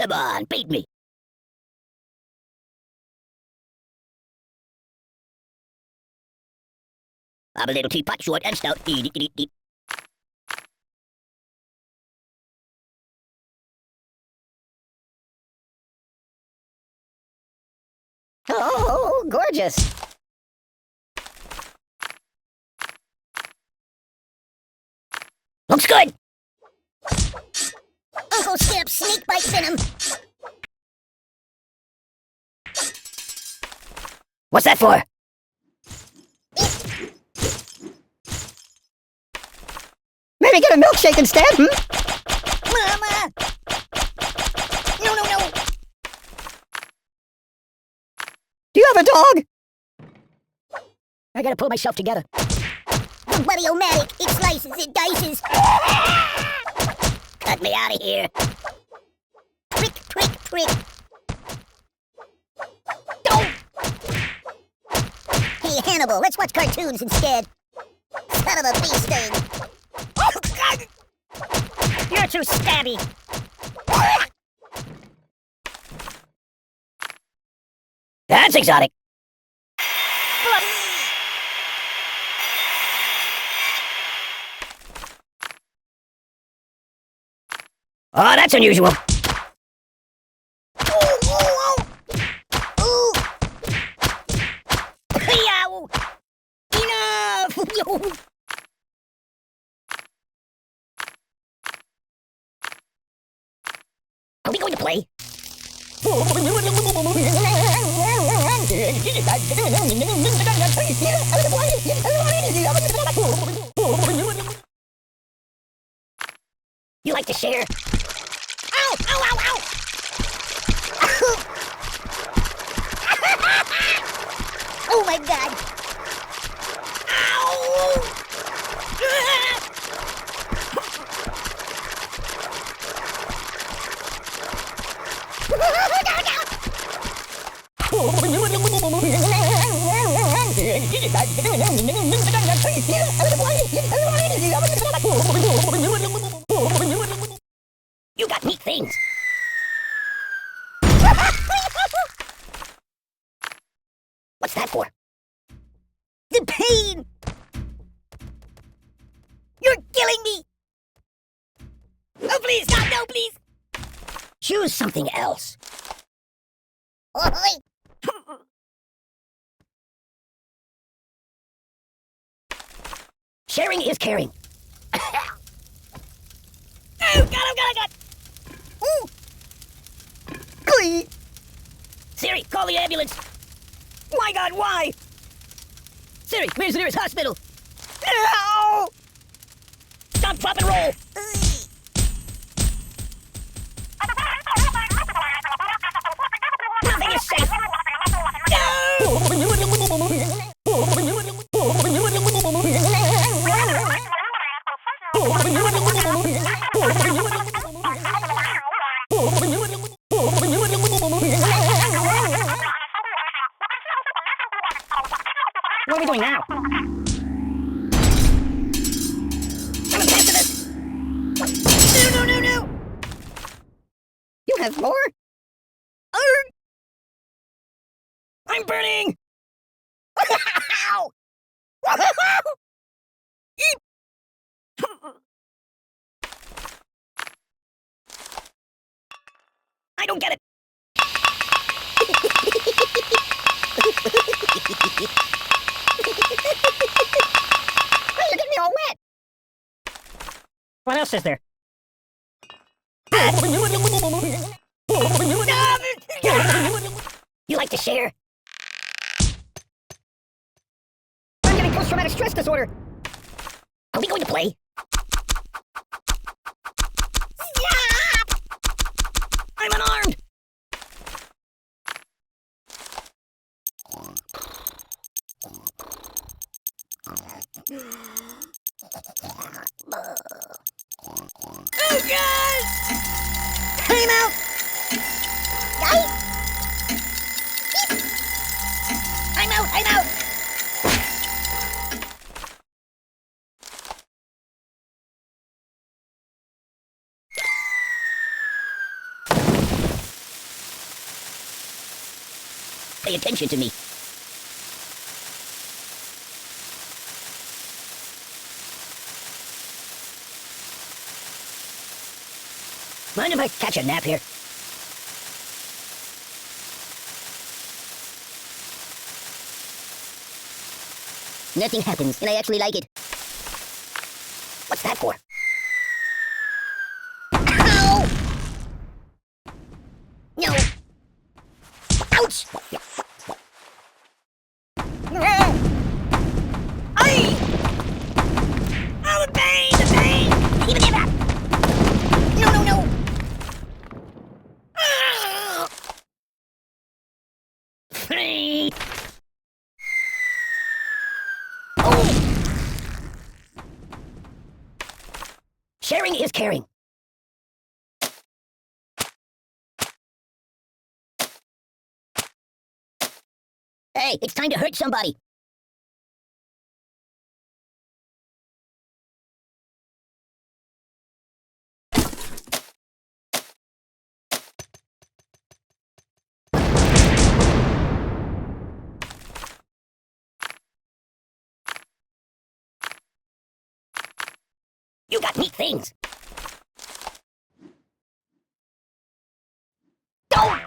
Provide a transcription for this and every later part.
Come on, beat me. I'm a little teapot, short and stout. Eat, eat, eat, eat. Oh, gorgeous. Looks good. Uncle Skip, snake bite venom. What's that for? Maybe get a milkshake instead, Mama! No, no, no! Do you have a dog? I gotta pull myself together. The Buddy-O-Matic, it slices, it dices. Cut me out of here. Prick, prick, prick. Oh! Hey, Hannibal, let's watch cartoons instead. Son of a bee sting. Oh, God! You're too stabby. That's exotic. Oh, that's unusual. Oh, oh, oh! Ooh! Yow! Enough! Yo! Are we going to play? You like to share? Ow! Ow! Ow! Ow! Oh my God! Ow! You got neat things. What's that for? The pain! You're killing me! Oh, please, God, no, please! Choose something else. Oi! Sharing is caring. Oh, God, oh, God, oh, God! Ooh! Glee! Siri, call the ambulance. My God, why? Siri, where's the nearest hospital? Ow! Stop, drop, and roll. Nothing is safe! What are we doing now? I'm a pacifist. No, no, no, no! You have more? I'm burning. Ow! I don't get it. Hey, you're getting me all wet. What else is there? You like to share? I'm getting post-traumatic stress disorder. Are we going to play? Stop! I'm unarmed. Oh, God! Time out! Yikes! I'm out! I'm out! pay attention to me. Mind if I catch a nap here? Nothing happens, and I actually like it. What's that for? Ow! No. Ouch! Aye! Oh, the pain! The pain! Even give up! No, no, no! Ah! Free! Sharing is caring. Hey, it's time to hurt somebody. You got neat things. Don't!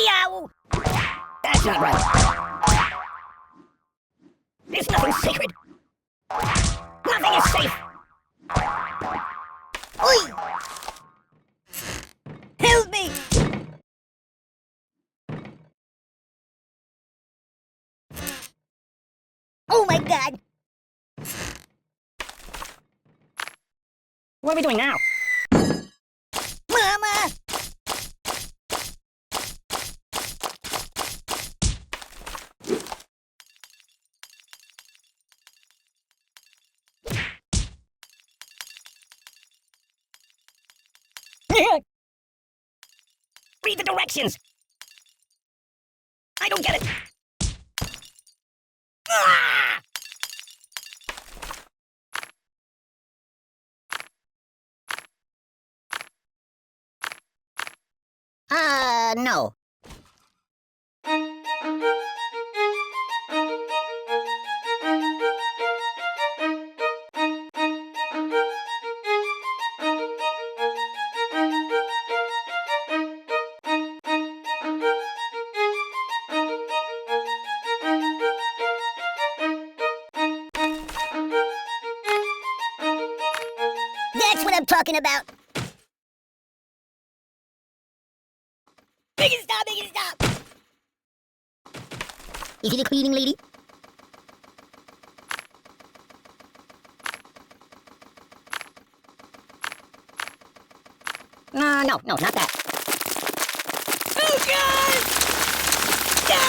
Yow! That's not right. There's nothing sacred. Nothing is safe. Oi! Help me! Oh my god! What are we doing now? Mama! Read the directions. I don't get it. Ah! No. That's what I'm talking about. Make it stop! Make it stop! Is it a cleaning lady? No, not that. Oh, God! No!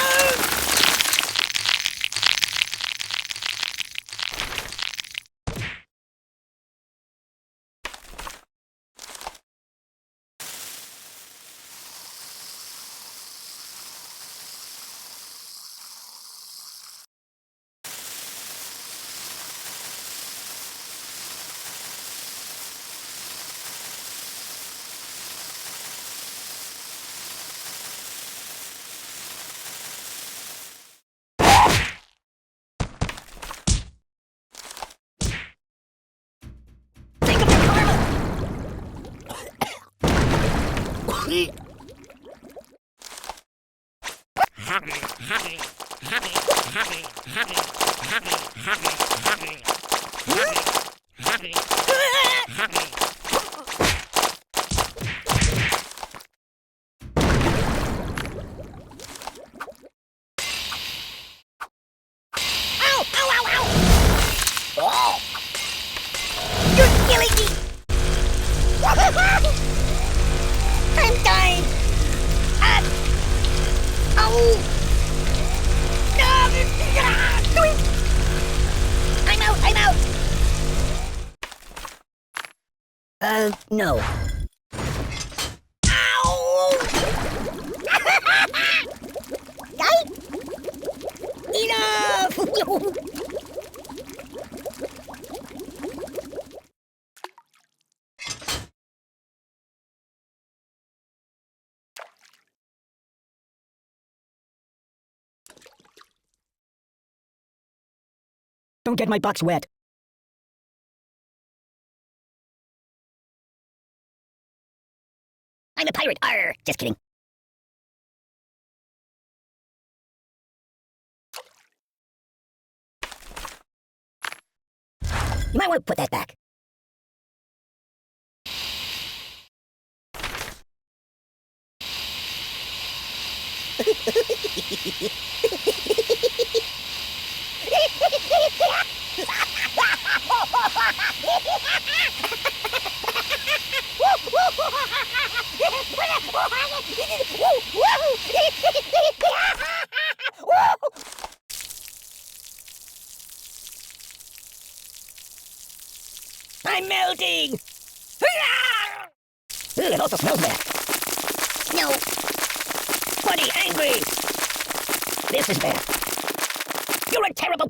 Think of your karma! Ow! Ow! Ow! Ow! Oh! You're killing me! I'm dying! Oh! I'm out! I'm out! No. Ow! Enough! Don't get my box wet. I'm a pirate. Arr! Just kidding. You might want to put that back. I'm melting! Ooh, it also smells bad. No. Funny, angry! This is bad. You're a terrible